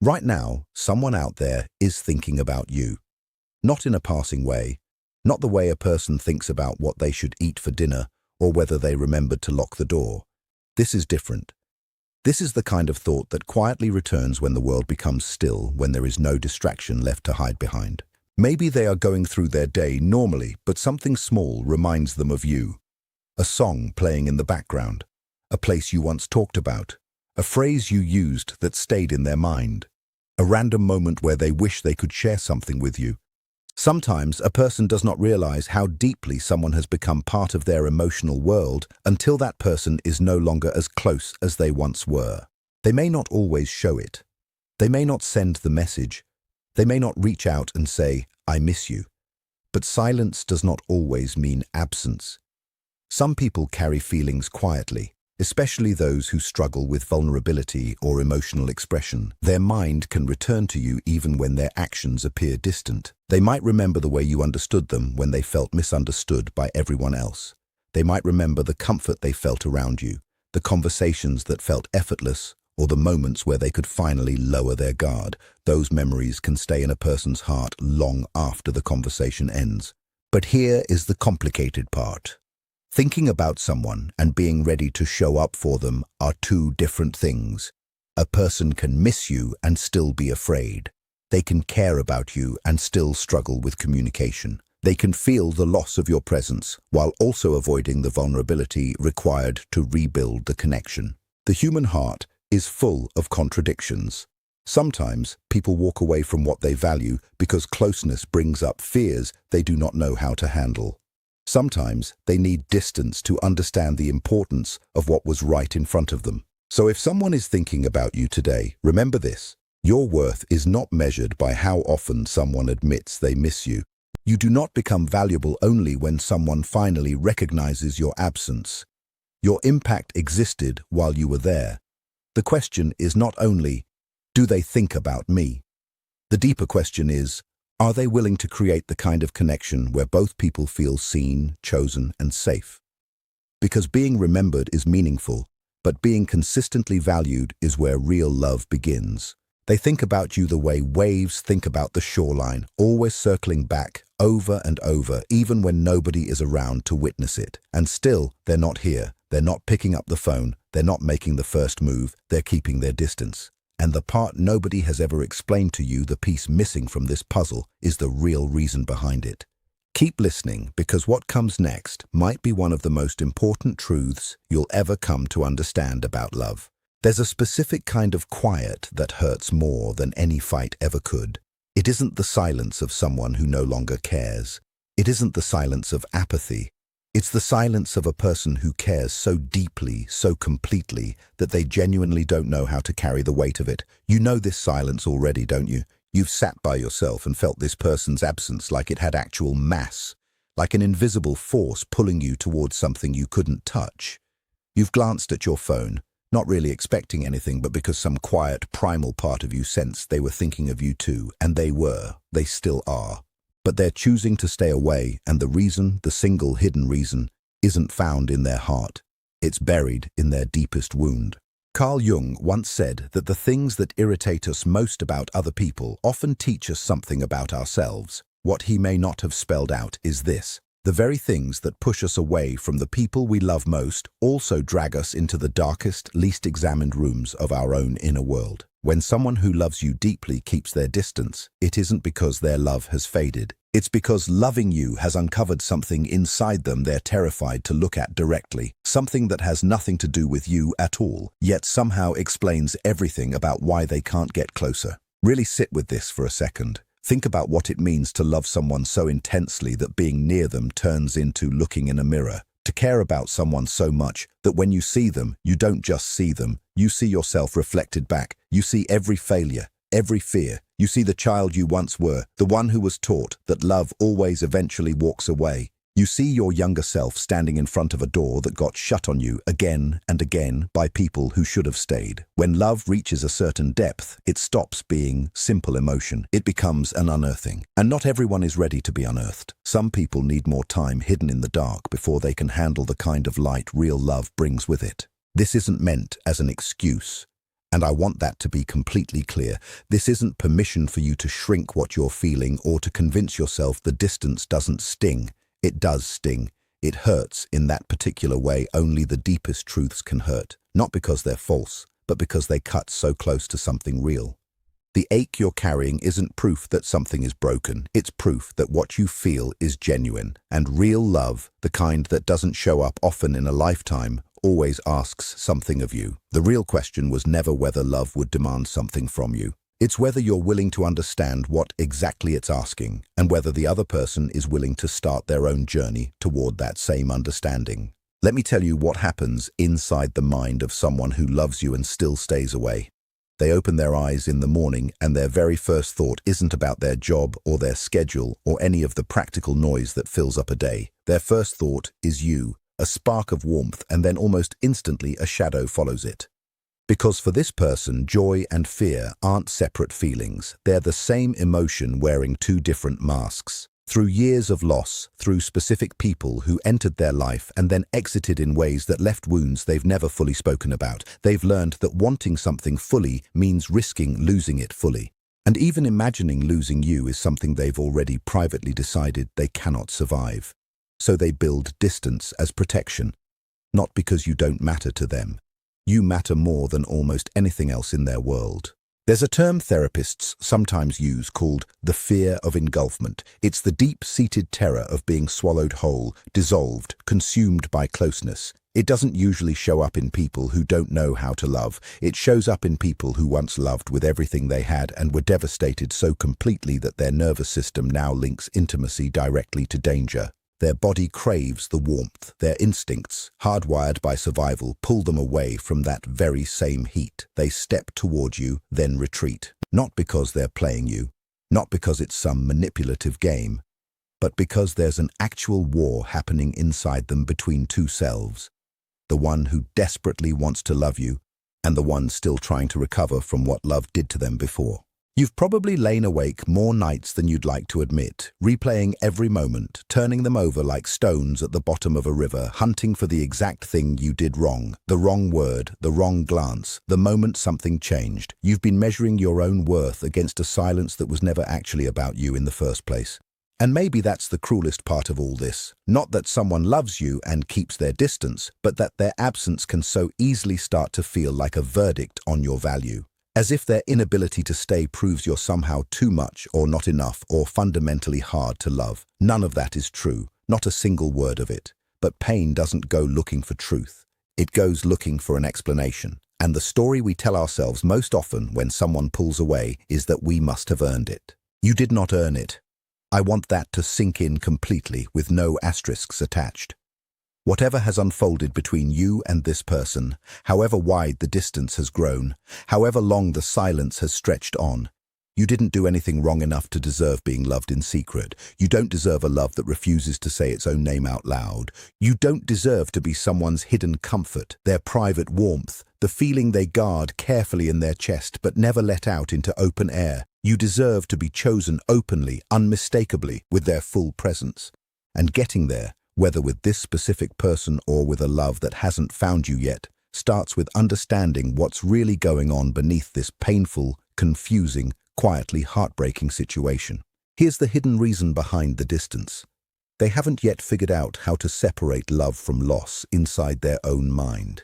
Right now, someone out there is thinking about you. Not in a passing way, not the way a person thinks about what they should eat for dinner or whether they remembered to lock the door. This is different. This is the kind of thought that quietly returns when the world becomes still, when there is no distraction left to hide behind. Maybe they are going through their day normally, but something small reminds them of you. A song playing in the background, a place you once talked about, a phrase you used that stayed in their mind, a random moment where they wish they could share something with you. Sometimes a person does not realize how deeply someone has become part of their emotional world until that person is no longer as close as they once were. They may not always show it. They may not send the message. They may not reach out and say, "I miss you." But silence does not always mean absence. Some people carry feelings quietly, especially those who struggle with vulnerability or emotional expression. Their mind can return to you even when their actions appear distant. They might remember the way you understood them when they felt misunderstood by everyone else. They might remember the comfort they felt around you, the conversations that felt effortless, or the moments where they could finally lower their guard. Those memories can stay in a person's heart long after the conversation ends. But here is the complicated part. Thinking about someone and being ready to show up for them are two different things. A person can miss you and still be afraid. They can care about you and still struggle with communication. They can feel the loss of your presence while also avoiding the vulnerability required to rebuild the connection. The human heart is full of contradictions. Sometimes people walk away from what they value because closeness brings up fears they do not know how to handle. Sometimes they need distance to understand the importance of what was right in front of them. So if someone is thinking about you today, remember this. Your worth is not measured by how often someone admits they miss you. You do not become valuable only when someone finally recognizes your absence. Your impact existed while you were there. The question is not only, do they think about me? The deeper question is, are they willing to create the kind of connection where both people feel seen, chosen, and safe? Because being remembered is meaningful, but being consistently valued is where real love begins. They think about you the way waves think about the shoreline, always circling back over and over, even when nobody is around to witness it. And still, they're not here. They're not picking up the phone. They're not making the first move. They're keeping their distance. And the part nobody has ever explained to you, the piece missing from this puzzle, is the real reason behind it. Keep listening, because what comes next might be one of the most important truths you'll ever come to understand about love. There's a specific kind of quiet that hurts more than any fight ever could. It isn't the silence of someone who no longer cares. It isn't the silence of apathy. It's the silence of a person who cares so deeply, so completely, that they genuinely don't know how to carry the weight of it. You know this silence already, don't you? You've sat by yourself and felt this person's absence like it had actual mass, like an invisible force pulling you towards something you couldn't touch. You've glanced at your phone, not really expecting anything, but because some quiet, primal part of you sensed they were thinking of you too, and they still are. But they're choosing to stay away, and the reason, the single hidden reason, isn't found in their heart. It's buried in their deepest wound. Carl Jung once said that the things that irritate us most about other people often teach us something about ourselves. What he may not have spelled out is this: the very things that push us away from the people we love most also drag us into the darkest, least examined rooms of our own inner world. When someone who loves you deeply keeps their distance, it isn't because their love has faded. It's because loving you has uncovered something inside them they're terrified to look at directly, something that has nothing to do with you at all, yet somehow explains everything about why they can't get closer. Really sit with this for a second. Think about what it means to love someone so intensely that being near them turns into looking in a mirror. To care about someone so much that when you see them, you don't just see them, you see yourself reflected back. You see every failure, every fear. You see the child you once were, the one who was taught that love always eventually walks away. You see your younger self standing in front of a door that got shut on you again and again by people who should have stayed. When love reaches a certain depth, it stops being simple emotion. It becomes an unearthing. And not everyone is ready to be unearthed. Some people need more time hidden in the dark before they can handle the kind of light real love brings with it. This isn't meant as an excuse, And I want that to be completely clear. This isn't permission for you to shrink what you're feeling or to convince yourself the distance doesn't sting. It does sting. It hurts in that particular way only the deepest truths can hurt. Not because they're false, but because they cut so close to something real. The ache you're carrying isn't proof that something is broken. It's proof that what you feel is genuine. And real love, the kind that doesn't show up often in a lifetime, always asks something of you. The real question was never whether love would demand something from you. It's whether you're willing to understand what exactly it's asking, and whether the other person is willing to start their own journey toward that same understanding. Let me tell you what happens inside the mind of someone who loves you and still stays away. They open their eyes in the morning and their very first thought isn't about their job or their schedule or any of the practical noise that fills up a day. Their first thought is you, a spark of warmth, and then almost instantly a shadow follows it. Because for this person, joy and fear aren't separate feelings. They're the same emotion wearing two different masks. Through years of loss, through specific people who entered their life and then exited in ways that left wounds they've never fully spoken about, they've learned that wanting something fully means risking losing it fully. And even imagining losing you is something they've already privately decided they cannot survive. So they build distance as protection, not because you don't matter to them. You matter more than almost anything else in their world. There's a term therapists sometimes use called the fear of engulfment. It's the deep-seated terror of being swallowed whole, dissolved, consumed by closeness. It doesn't usually show up in people who don't know how to love. It shows up in people who once loved with everything they had and were devastated so completely that their nervous system now links intimacy directly to danger. Their body craves the warmth. Their instincts, hardwired by survival, pull them away from that very same heat. They step toward you, then retreat. Not because they're playing you, not because it's some manipulative game, but because there's an actual war happening inside them between two selves. The one who desperately wants to love you, and the one still trying to recover from what love did to them before. You've probably lain awake more nights than you'd like to admit, replaying every moment, turning them over like stones at the bottom of a river, hunting for the exact thing you did wrong, the wrong word, the wrong glance, the moment something changed. You've been measuring your own worth against a silence that was never actually about you in the first place. And maybe that's the cruelest part of all this. Not that someone loves you and keeps their distance, but that their absence can so easily start to feel like a verdict on your value. As if their inability to stay proves you're somehow too much or not enough or fundamentally hard to love. None of that is true, not a single word of it. But pain doesn't go looking for truth. It goes looking for an explanation. And the story we tell ourselves most often when someone pulls away is that we must have earned it. You did not earn it. I want that to sink in completely with no asterisks attached. Whatever has unfolded between you and this person, however wide the distance has grown, however long the silence has stretched on, you didn't do anything wrong enough to deserve being loved in secret. You don't deserve a love that refuses to say its own name out loud. You don't deserve to be someone's hidden comfort, their private warmth, the feeling they guard carefully in their chest but never let out into open air. You deserve to be chosen openly, unmistakably, with their full presence. And getting there, whether with this specific person or with a love that hasn't found you yet, starts with understanding what's really going on beneath this painful, confusing, quietly heartbreaking situation. Here's the hidden reason behind the distance. They haven't yet figured out how to separate love from loss inside their own mind.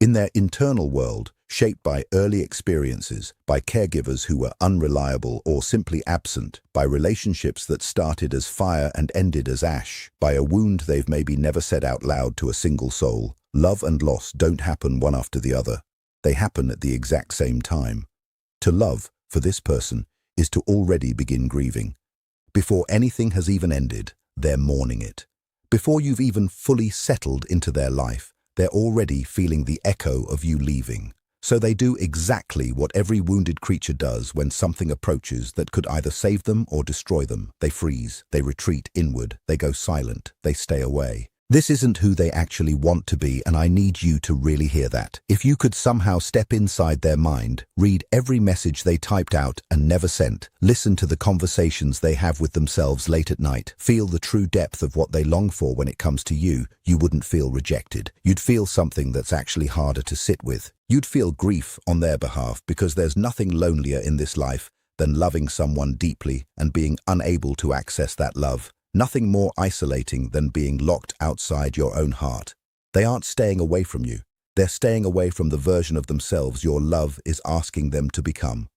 In their internal world, shaped by early experiences, by caregivers who were unreliable or simply absent, by relationships that started as fire and ended as ash, by a wound they've maybe never said out loud to a single soul, love and loss don't happen one after the other. They happen at the exact same time. To love, for this person, is to already begin grieving. Before anything has even ended, they're mourning it. Before you've even fully settled into their life, they're already feeling the echo of you leaving. So they do exactly what every wounded creature does when something approaches that could either save them or destroy them. They freeze, they retreat inward, they go silent, they stay away. This isn't who they actually want to be, and I need you to really hear that. If you could somehow step inside their mind, read every message they typed out and never sent, listen to the conversations they have with themselves late at night, feel the true depth of what they long for when it comes to you, you wouldn't feel rejected. You'd feel something that's actually harder to sit with. You'd feel grief on their behalf because there's nothing lonelier in this life than loving someone deeply and being unable to access that love. Nothing more isolating than being locked outside your own heart. They aren't staying away from you. They're staying away from the version of themselves your love is asking them to become.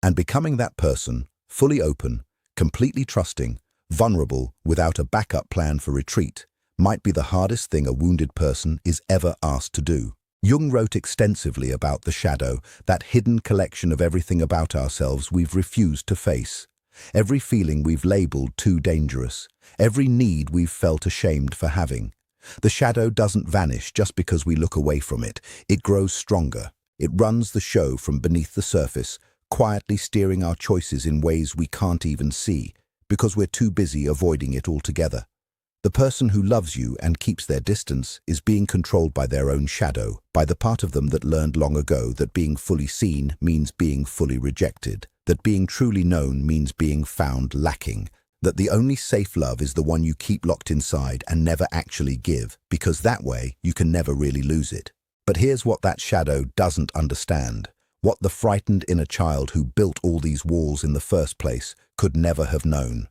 And becoming that person, fully open, completely trusting, vulnerable, without a backup plan for retreat, might be the hardest thing a wounded person is ever asked to do. Jung wrote extensively about the shadow, that hidden collection of everything about ourselves we've refused to face. Every feeling we've labeled too dangerous. Every need we've felt ashamed for having. The shadow doesn't vanish just because we look away from it. It grows stronger. It runs the show from beneath the surface, quietly steering our choices in ways we can't even see, because we're too busy avoiding it altogether. The person who loves you and keeps their distance is being controlled by their own shadow, by the part of them that learned long ago that being fully seen means being fully rejected, that being truly known means being found lacking, that the only safe love is the one you keep locked inside and never actually give, because that way you can never really lose it. But here's what that shadow doesn't understand. What the frightened inner child who built all these walls in the first place could never have known.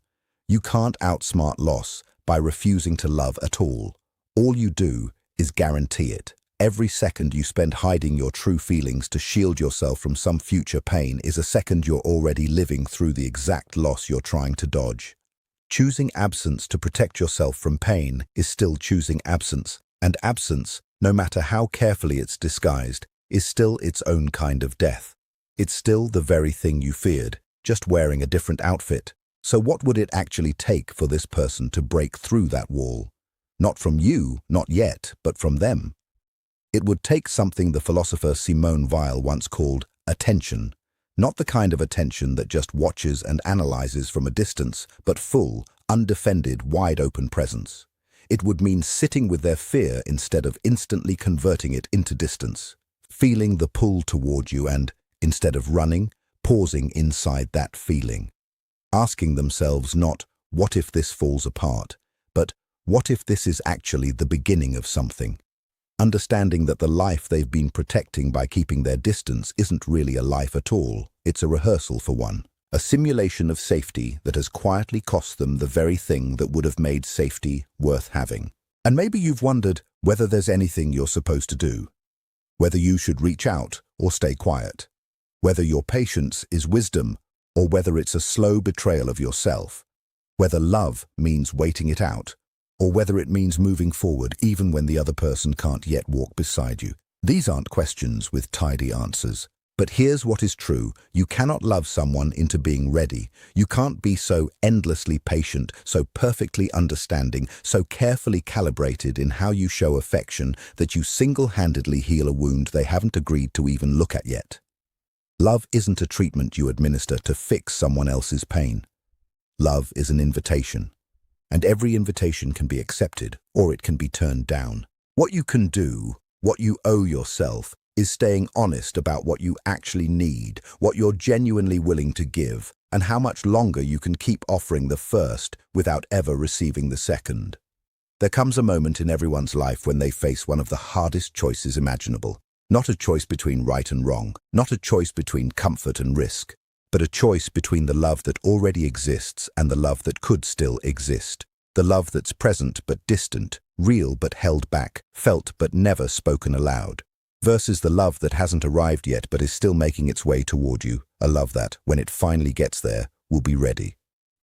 You can't outsmart loss by refusing to love at all. All you do is guarantee it. Every second you spend hiding your true feelings to shield yourself from some future pain is a second you're already living through the exact loss you're trying to dodge. Choosing absence to protect yourself from pain is still choosing absence, and absence, no matter how carefully it's disguised, is still its own kind of death. It's still the very thing you feared, just wearing a different outfit. So what would it actually take for this person to break through that wall? Not from you, not yet, but from them. It would take something the philosopher Simone Weil once called attention. Not the kind of attention that just watches and analyzes from a distance, but full, undefended, wide-open presence. It would mean sitting with their fear instead of instantly converting it into distance. Feeling the pull toward you and, instead of running, pausing inside that feeling. Asking themselves not, what if this falls apart, but what if this is actually the beginning of something? Understanding that the life they've been protecting by keeping their distance isn't really a life at all, it's a rehearsal for one. A simulation of safety that has quietly cost them the very thing that would have made safety worth having. And maybe you've wondered whether there's anything you're supposed to do. Whether you should reach out or stay quiet. Whether your patience is wisdom or whether it's a slow betrayal of yourself, whether love means waiting it out, or whether it means moving forward even when the other person can't yet walk beside you. These aren't questions with tidy answers. But here's what is true. You cannot love someone into being ready. You can't be so endlessly patient, so perfectly understanding, so carefully calibrated in how you show affection that you single-handedly heal a wound they haven't agreed to even look at yet. Love isn't a treatment you administer to fix someone else's pain. Love is an invitation. And every invitation can be accepted, or it can be turned down. What you can do, what you owe yourself, is staying honest about what you actually need, what you're genuinely willing to give, and how much longer you can keep offering the first without ever receiving the second. There comes a moment in everyone's life when they face one of the hardest choices imaginable. Not a choice between right and wrong, not a choice between comfort and risk, but a choice between the love that already exists and the love that could still exist. The love that's present but distant, real but held back, felt but never spoken aloud. Versus the love that hasn't arrived yet but is still making its way toward you. A love that, when it finally gets there, will be ready.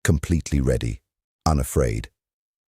Completely ready. Unafraid.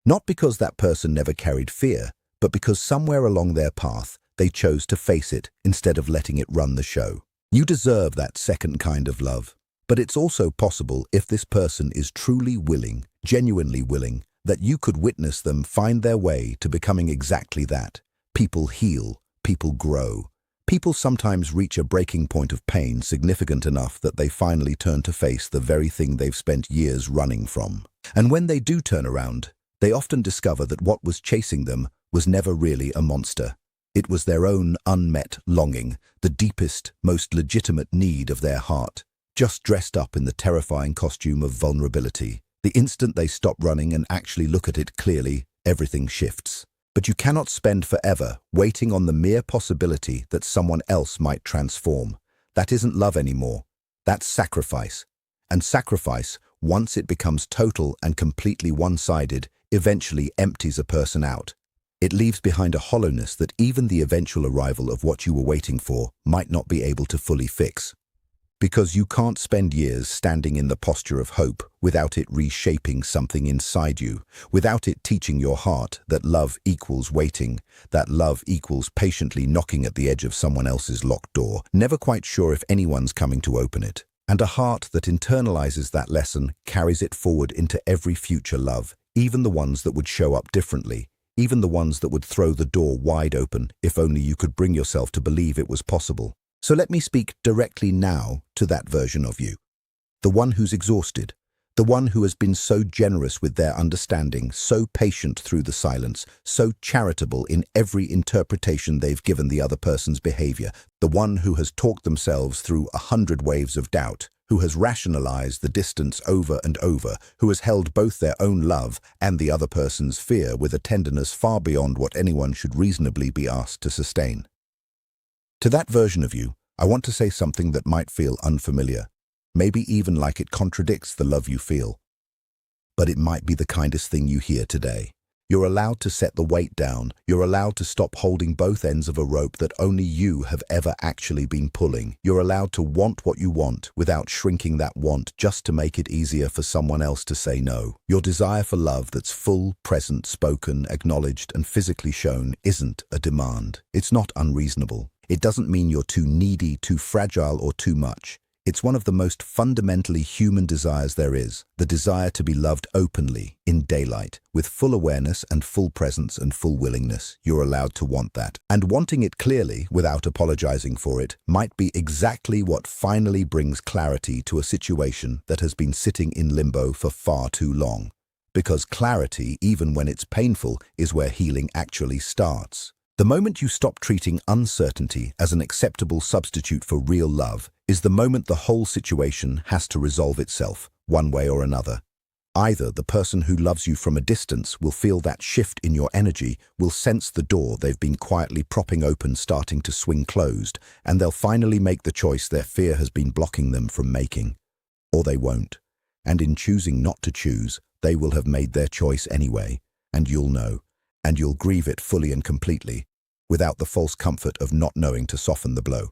Not because that person never carried fear, but because somewhere along their path, they chose to face it instead of letting it run the show. You deserve that second kind of love. But it's also possible, if this person is truly willing, genuinely willing, that you could witness them find their way to becoming exactly that. People heal. People grow. People sometimes reach a breaking point of pain significant enough that they finally turn to face the very thing they've spent years running from. And when they do turn around, they often discover that what was chasing them was never really a monster. It was their own unmet longing, the deepest, most legitimate need of their heart, just dressed up in the terrifying costume of vulnerability. The instant they stop running and actually look at it clearly, everything shifts. But you cannot spend forever waiting on the mere possibility that someone else might transform. That isn't love anymore. That's sacrifice. And sacrifice, once it becomes total and completely one-sided, eventually empties a person out. It leaves behind a hollowness that even the eventual arrival of what you were waiting for might not be able to fully fix. Because you can't spend years standing in the posture of hope without it reshaping something inside you, without it teaching your heart that love equals waiting, that love equals patiently knocking at the edge of someone else's locked door, never quite sure if anyone's coming to open it. And a heart that internalizes that lesson carries it forward into every future love, even the ones that would show up differently, even the ones that would throw the door wide open if only you could bring yourself to believe it was possible. So let me speak directly now to that version of you. The one who's exhausted, the one who has been so generous with their understanding, so patient through the silence, so charitable in every interpretation they've given the other person's behavior, the one who has talked themselves through 100 waves of doubt, who has rationalized the distance over and over, who has held both their own love and the other person's fear with a tenderness far beyond what anyone should reasonably be asked to sustain. To that version of you, I want to say something that might feel unfamiliar, maybe even like it contradicts the love you feel. But it might be the kindest thing you hear today. You're allowed to set the weight down. You're allowed to stop holding both ends of a rope that only you have ever actually been pulling. You're allowed to want what you want without shrinking that want just to make it easier for someone else to say no. Your desire for love that's full, present, spoken, acknowledged, and physically shown isn't a demand. It's not unreasonable. It doesn't mean you're too needy, too fragile, or too much. It's one of the most fundamentally human desires there is, the desire to be loved openly, in daylight, with full awareness and full presence and full willingness. You're allowed to want that. And wanting it clearly, without apologizing for it, might be exactly what finally brings clarity to a situation that has been sitting in limbo for far too long. Because clarity, even when it's painful, is where healing actually starts. The moment you stop treating uncertainty as an acceptable substitute for real love is the moment the whole situation has to resolve itself, one way or another. Either the person who loves you from a distance will feel that shift in your energy, will sense the door they've been quietly propping open starting to swing closed, and they'll finally make the choice their fear has been blocking them from making. Or they won't. And in choosing not to choose, they will have made their choice anyway, and you'll know, and you'll grieve it fully and completely, without the false comfort of not knowing to soften the blow.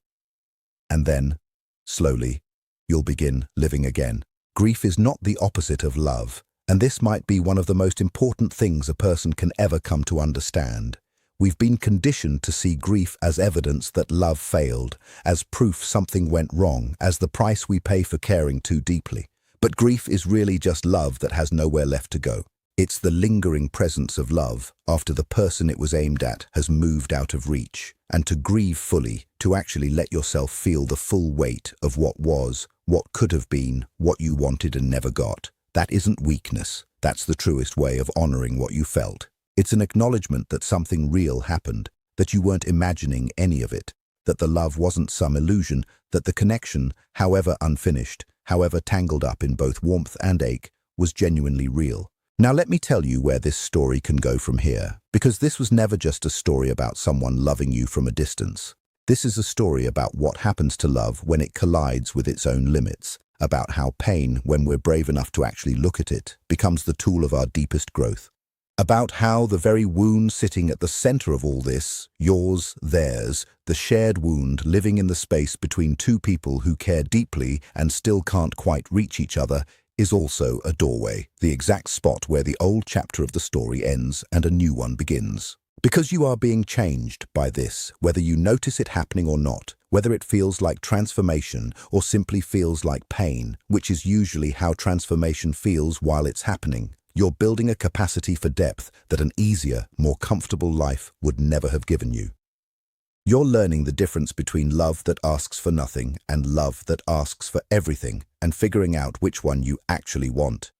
And then, slowly, you'll begin living again. Grief is not the opposite of love, and this might be one of the most important things a person can ever come to understand. We've been conditioned to see grief as evidence that love failed, as proof something went wrong, as the price we pay for caring too deeply. But grief is really just love that has nowhere left to go. It's the lingering presence of love after the person it was aimed at has moved out of reach. And to grieve fully, to actually let yourself feel the full weight of what was, what could have been, what you wanted and never got. That isn't weakness. That's the truest way of honoring what you felt. It's an acknowledgement that something real happened, that you weren't imagining any of it, that the love wasn't some illusion, that the connection, however unfinished, however tangled up in both warmth and ache, was genuinely real. Now let me tell you where this story can go from here, because this was never just a story about someone loving you from a distance. This is a story about what happens to love when it collides with its own limits, about how pain, when we're brave enough to actually look at it, becomes the tool of our deepest growth. About how the very wound sitting at the center of all this, yours, theirs, the shared wound living in the space between two people who care deeply and still can't quite reach each other, is also a doorway, the exact spot where the old chapter of the story ends and a new one begins. Because you are being changed by this, whether you notice it happening or not, whether it feels like transformation or simply feels like pain, which is usually how transformation feels while it's happening, you're building a capacity for depth that an easier, more comfortable life would never have given you. You're learning the difference between love that asks for nothing and love that asks for everything, and figuring out which one you actually want.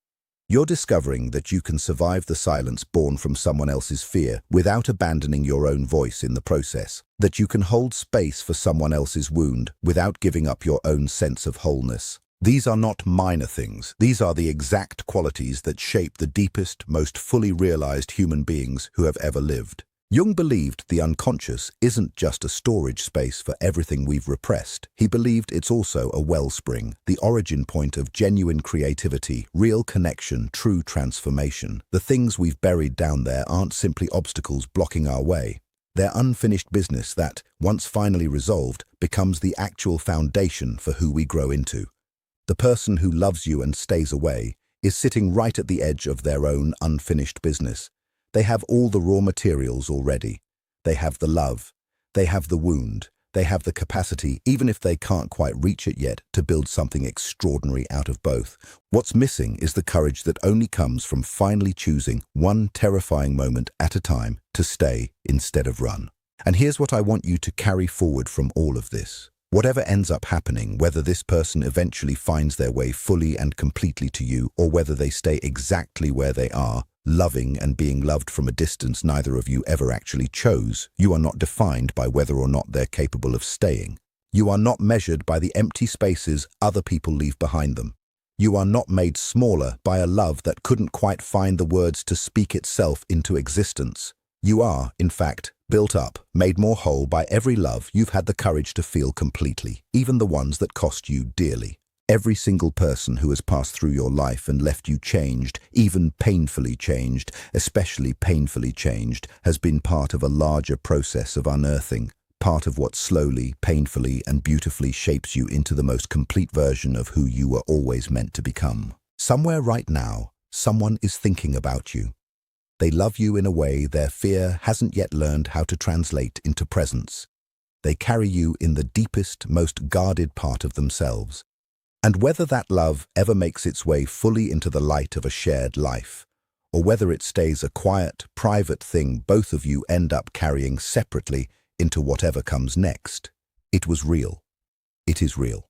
You're discovering that you can survive the silence born from someone else's fear without abandoning your own voice in the process, that you can hold space for someone else's wound without giving up your own sense of wholeness. These are not minor things. These are the exact qualities that shape the deepest, most fully realized human beings who have ever lived. Jung believed the unconscious isn't just a storage space for everything we've repressed. He believed it's also a wellspring, the origin point of genuine creativity, real connection, true transformation. The things we've buried down there aren't simply obstacles blocking our way. They're unfinished business that, once finally resolved, becomes the actual foundation for who we grow into. The person who loves you and stays away is sitting right at the edge of their own unfinished business. They have all the raw materials already. They have the love. They have the wound. They have the capacity, even if they can't quite reach it yet, to build something extraordinary out of both. What's missing is the courage that only comes from finally choosing one terrifying moment at a time to stay instead of run. And here's what I want you to carry forward from all of this. Whatever ends up happening, whether this person eventually finds their way fully and completely to you, or whether they stay exactly where they are, loving and being loved from a distance neither of you ever actually chose, you are not defined by whether or not they're capable of staying. You are not measured by the empty spaces other people leave behind them. You are not made smaller by a love that couldn't quite find the words to speak itself into existence. You are, in fact, built up, made more whole by every love you've had the courage to feel completely, even the ones that cost you dearly. Every single person who has passed through your life and left you changed, even painfully changed, especially painfully changed, has been part of a larger process of unearthing, part of what slowly, painfully, and beautifully shapes you into the most complete version of who you were always meant to become. Somewhere right now, someone is thinking about you. They love you in a way their fear hasn't yet learned how to translate into presence. They carry you in the deepest, most guarded part of themselves. And whether that love ever makes its way fully into the light of a shared life, or whether it stays a quiet, private thing both of you end up carrying separately into whatever comes next, it was real. It is real.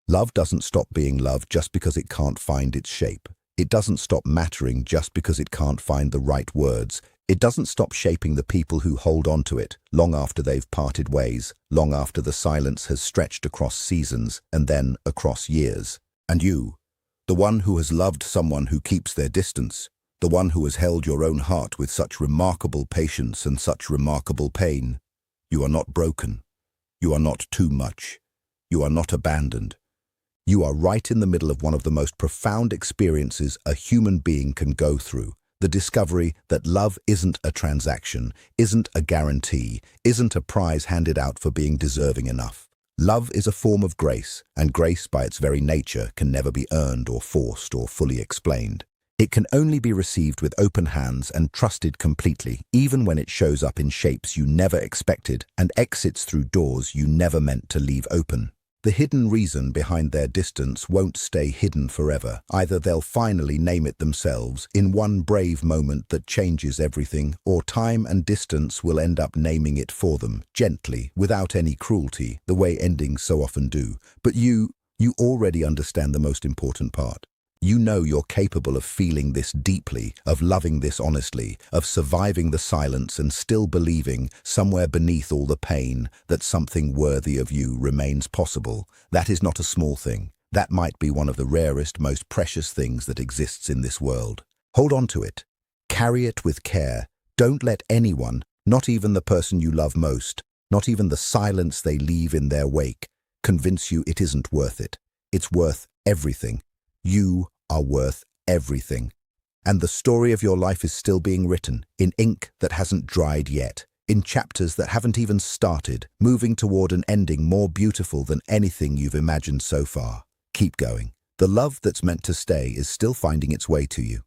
Love doesn't stop being love just because it can't find its shape. It doesn't stop mattering just because it can't find the right words. It doesn't stop shaping the people who hold on to it long after they've parted ways, long after the silence has stretched across seasons and then across years. And you, the one who has loved someone who keeps their distance, the one who has held your own heart with such remarkable patience and such remarkable pain, you are not broken. You are not too much. You are not abandoned. You are right in the middle of one of the most profound experiences a human being can go through. The discovery that love isn't a transaction, isn't a guarantee, isn't a prize handed out for being deserving enough. Love is a form of grace, and grace by its very nature can never be earned or forced or fully explained. It can only be received with open hands and trusted completely, even when it shows up in shapes you never expected and exits through doors you never meant to leave open. The hidden reason behind their distance won't stay hidden forever. Either they'll finally name it themselves in one brave moment that changes everything, or time and distance will end up naming it for them, gently, without any cruelty, the way endings so often do. But you already understand the most important part. You know you're capable of feeling this deeply, of loving this honestly, of surviving the silence and still believing, somewhere beneath all the pain, that something worthy of you remains possible. That is not a small thing. That might be one of the rarest, most precious things that exists in this world. Hold on to it. Carry it with care. Don't let anyone, not even the person you love most, not even the silence they leave in their wake, convince you it isn't worth it. It's worth everything. You are worth everything. And the story of your life is still being written, in ink that hasn't dried yet, in chapters that haven't even started, moving toward an ending more beautiful than anything you've imagined so far. Keep going. The love that's meant to stay is still finding its way to you.